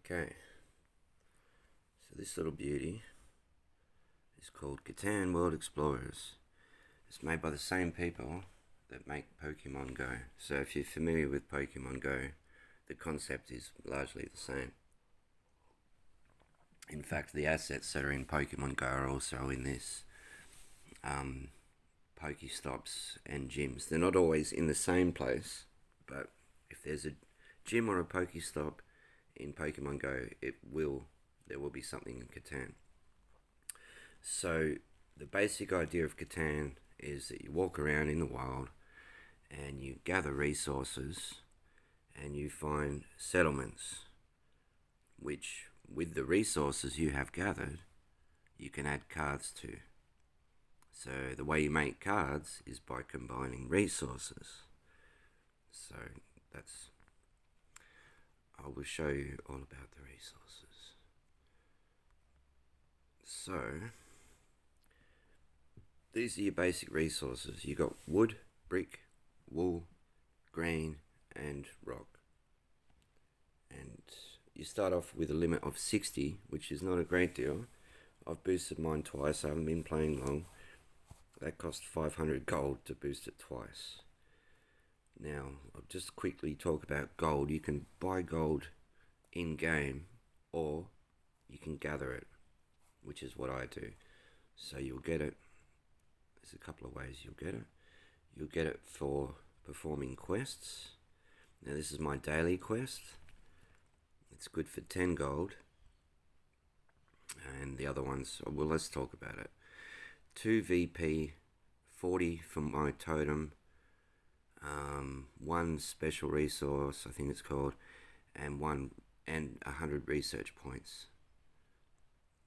Okay, so this little beauty is called Catan World Explorers. It's made by the same people that make Pokemon Go. So if you're familiar with Pokemon Go, the concept is largely the same. In fact, the assets that are in Pokemon Go are also in this. Pokestops and gyms. They're not always in the same place, but if there's a gym or a Pokestop in Pokemon Go, there will be something in Catan. So the basic idea of Catan is that you walk around in the wild and you gather resources and you find settlements, which with the resources you have gathered, you can add cards to. So the way you make cards is by combining resources. So I will show you all about the resources. So these are your basic resources. You got wood, brick, wool, grain, and rock. And you start off with a limit of 60, which is not a great deal. I've boosted mine twice. I haven't been playing long. That cost 500 gold to boost it twice. Now, I'll just quickly talk about gold. You can buy gold in-game, or you can gather it, which is what I do. So you'll get it. There's a couple of ways you'll get it. You'll get it for performing quests. Now, this is my daily quest. It's good for 10 gold. And the other ones, well, let's talk about it. 2 VP, 40 for my totem, 1 special resource, I think it's called, and 100 research points.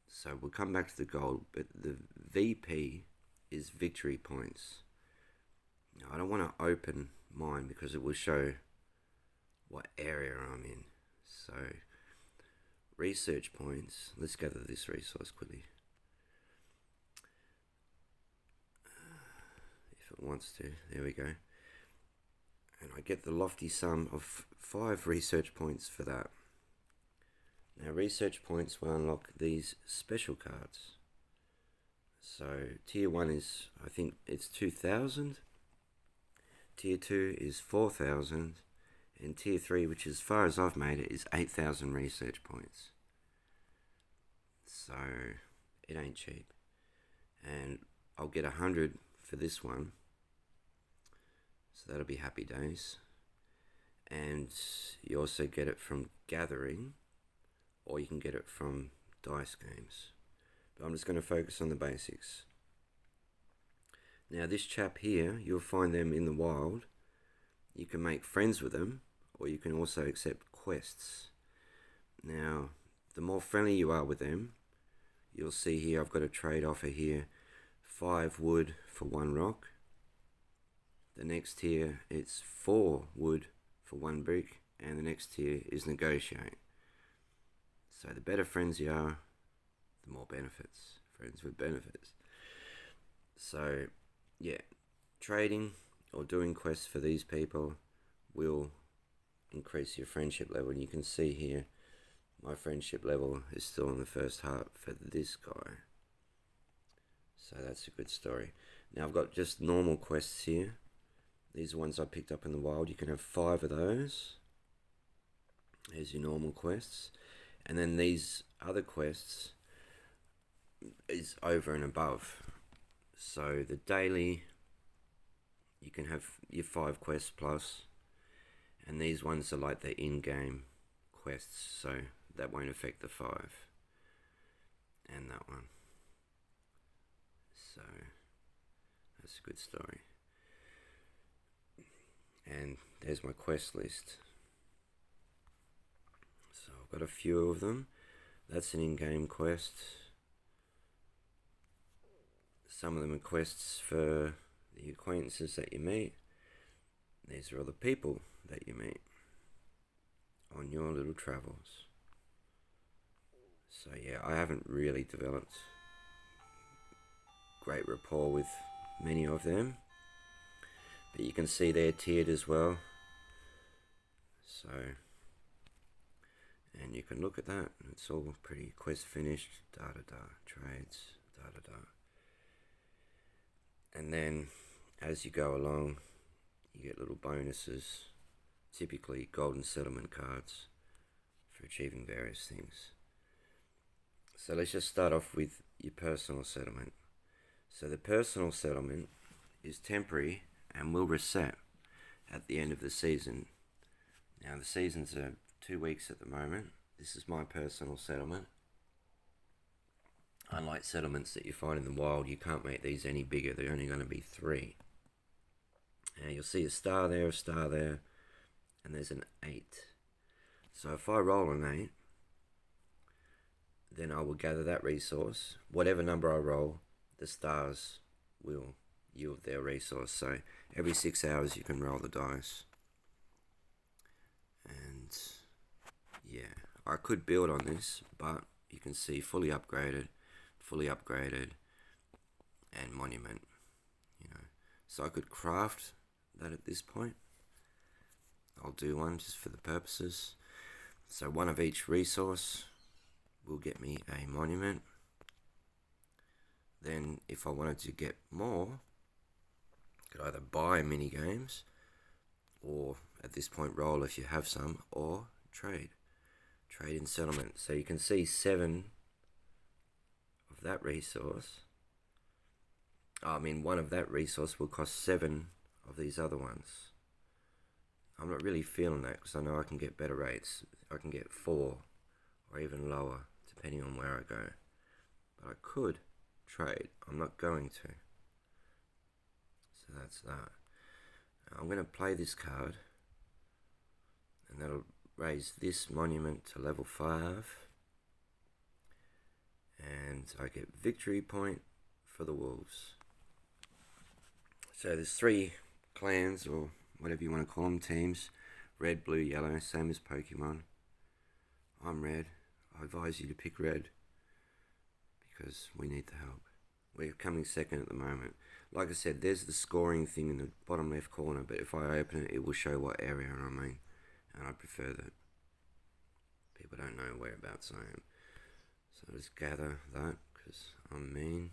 So we'll come back to the gold, but the VP is victory points. Now, I don't want to open mine because it will show what area I'm in. So research points, let's gather this resource quickly. It wants to. There we go. And I get the lofty sum of 5 research points for that. Now research points will unlock these special cards. So tier 1 is, I think it's 2,000. Tier 2 is 4,000. And tier 3, which as far as I've made it, is 8,000 research points. So it ain't cheap. And I'll get 100 for this one. So that'll be happy days. And you also get it from gathering, or you can get it from dice games. But I'm just going to focus on the basics. Now this chap here, you'll find them in the wild. You can make friends with them, or you can also accept quests. Now, the more friendly you are with them, you'll see here I've got a trade offer here. 5 wood for 1 rock. The next tier, it's 4 wood for 1 brick, and the next tier is negotiate. So the better friends you are, the more benefits. Friends with benefits. So, yeah, trading or doing quests for these people will increase your friendship level. And you can see here, my friendship level is still in the first heart for this guy. So that's a good story. Now I've got just normal quests here. These are ones I picked up in the wild. You can have 5 of those. Here's your normal quests. And then these other quests is over and above. So the daily, you can have your 5 quests plus. And these ones are like the in-game quests. So that won't affect the 5. And that one. So that's a good story. And there's my quest list. So I've got a few of them. That's an in-game quest. Some of them are quests for the acquaintances that you meet. These are all the people that you meet on your little travels. So yeah, I haven't really developed great rapport with many of them. But you can see they're tiered as well. So And you can look at that. It's all pretty quest finished, trades, And then as you go along, you get little bonuses, typically golden settlement cards for achieving various things. So let's just start off with your personal settlement. So the personal settlement is temporary and will reset at the end of the season. Now the seasons are 2 weeks at the moment. This is my personal settlement. Unlike settlements that you find in the wild, you can't make these any bigger. They're only going to be 3. Now you'll see a star there, and there's an 8. So if I roll an 8, then I will gather that resource. Whatever number I roll, the stars will yield their resource. So every 6 hours you can roll the dice. And yeah, I could build on this, but you can see fully upgraded, and monument. So I could craft that at this point. I'll do one just for the purposes. So one of each resource will get me a monument. Then if I wanted to get more, I could either buy mini games, or at this point roll if you have some, or trade in settlement. So you can see 7 of that resource. One of that resource will cost 7 of these other ones. I'm not really feeling that because I know I can get better rates. I can get 4 or even lower depending on where I go. But I could trade. I'm not going to. So that's that. I'm going to play this card, and that'll raise this monument to level 5. And I get victory point for the wolves. So there's 3 clans, or whatever you want to call them, teams. Red, blue, yellow, same as Pokemon. I'm red. I advise you to pick red because we need the help. We're coming second at the moment. Like I said, there's the scoring thing in the bottom left corner, but if I open it, it will show what area I'm in, and I prefer that people don't know whereabouts I am. So I'll just gather that because I'm mean.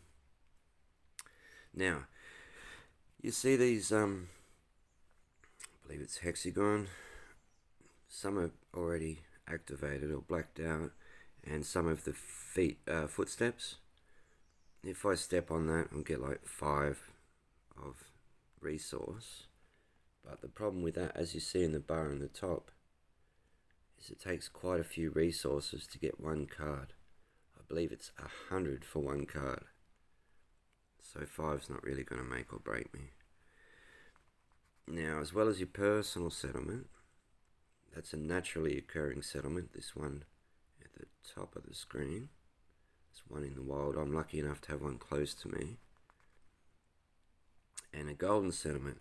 Now, you see these, I believe it's hexagon. Some are already activated or blacked out, and some of the footsteps. If I step on that, I'll get like 5 of resource. But the problem with that, as you see in the bar on the top, is it takes quite a few resources to get one card. I believe it's 100 for one card. So 5's not really going to make or break me. Now, as well as your personal settlement, that's a naturally occurring settlement. This one at the top of the screen. There's one in the wild. I'm lucky enough to have one close to me. And a golden settlement.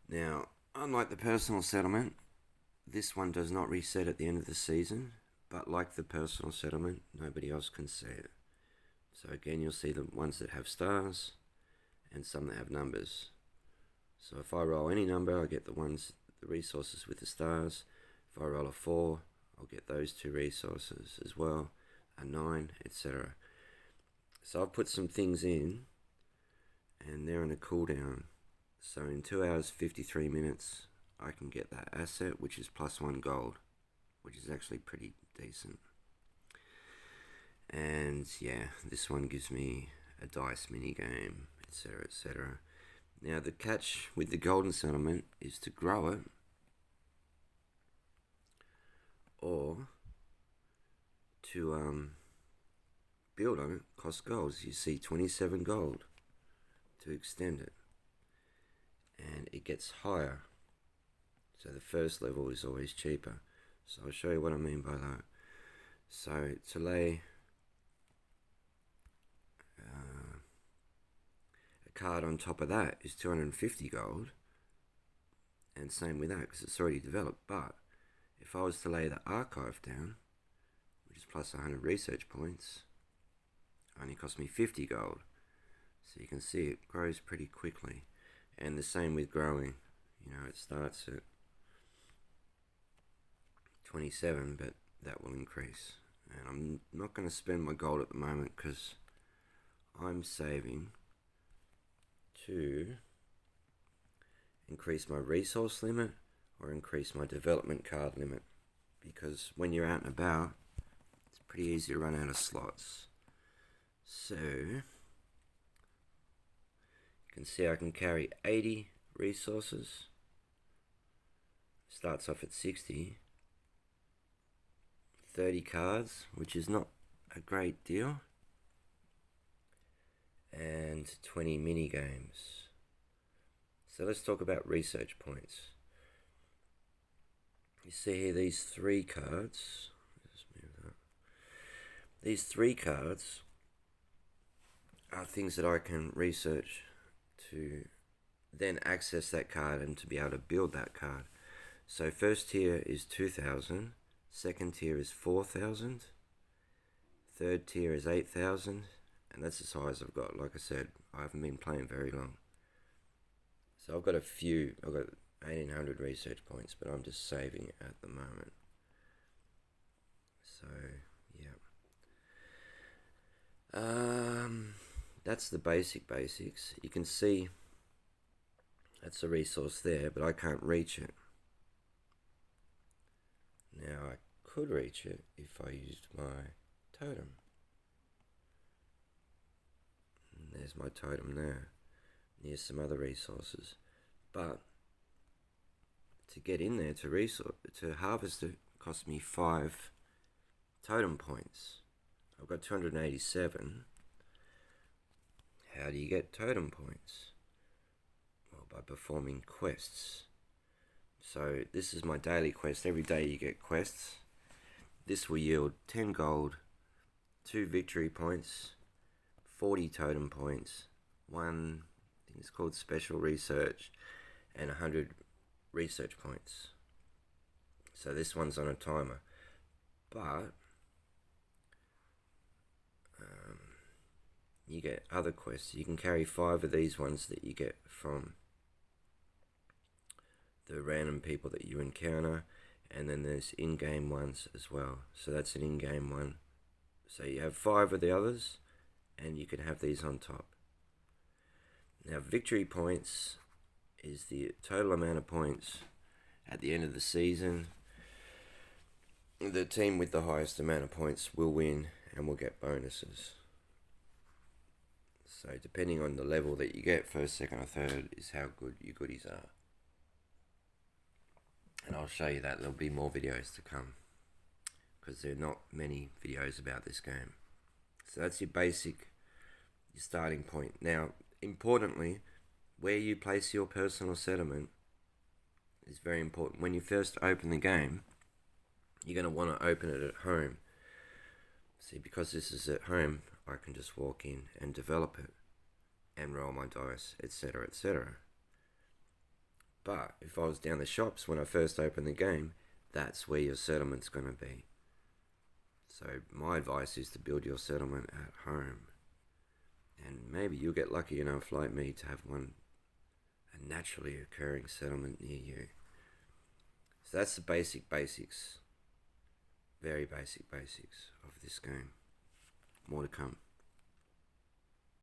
Now, unlike the personal settlement, this one does not reset at the end of the season, but like the personal settlement, nobody else can see it. So again, you'll see the ones that have stars and some that have numbers. So if I roll any number, I get the resources with the stars. If I roll a 4, I'll get those 2 resources as well, a 9, etc. So I've put some things in, and they're on a cooldown. So in 2 hours 53 minutes, I can get that asset, which is +1 gold, which is actually pretty decent. And yeah, this one gives me a dice minigame, etc, etc. Now the catch with the golden settlement is to grow it, or to build on it, cost gold. You see 27 gold to extend it, and it gets higher. So the first level is always cheaper. So I'll show you what I mean by that. So to lay a card on top of that is 250 gold, and same with that because it's already developed. But if I was to lay the archive down, which is plus 100 research points, only cost me 50 gold. So you can see it grows pretty quickly. And the same with growing. You know, it starts at 27, but that will increase. And I'm not going to spend my gold at the moment because I'm saving to increase my resource limit or increase my development card limit, because when you're out and about it's pretty easy to run out of slots. So you can see I can carry 80 resources. Starts off at 60. 30 cards, which is not a great deal, and 20 mini games. So let's talk about research points. You see here these 3 cards. Just move that. These 3 cards are things that I can research to then access that card and to be able to build that card. So first tier is 2,000. Second tier is 4,000. Third tier is 8,000. And that's the size I've got. Like I said, I haven't been playing very long. So I've got 1,800 research points, but I'm just saving at the moment. So, yeah. That's the basics. You can see that's a resource there, but I can't reach it. Now I could reach it if I used my totem. And there's my totem there, near some other resources. But to get in there to harvest it cost me 5 totem points. I've got 287. How do you get totem points? Well, by performing quests. So this is my daily quest. Every day you get quests. This will yield 10 gold, 2 victory points, 40 totem points, 1 thing is called special research, and 100 research points. So this one's on a timer. But you get other quests. You can carry 5 of these ones that you get from the random people that you encounter, and then there's in-game ones as well. So that's an in-game one. So you have 5 of the others, and you can have these on top. Now victory points is the total amount of points at the end of the season. The team with the highest amount of points will win and will get bonuses. So depending on the level that you get, first, second or third, is how good your goodies are. And I'll show you that. There'll be more videos to come, because there are not many videos about this game. So that's your starting point. Now, importantly, where you place your personal settlement is very important. When you first open the game, you're going to want to open it at home. See, because this is at home, I can just walk in and develop it and roll my dice, etc., etc. But if I was down the shops when I first opened the game, that's where your settlement's going to be. So my advice is to build your settlement at home. And maybe you'll get lucky enough, like me, to have a naturally occurring settlement near you. So that's the basics. Very basics of this game. More to come.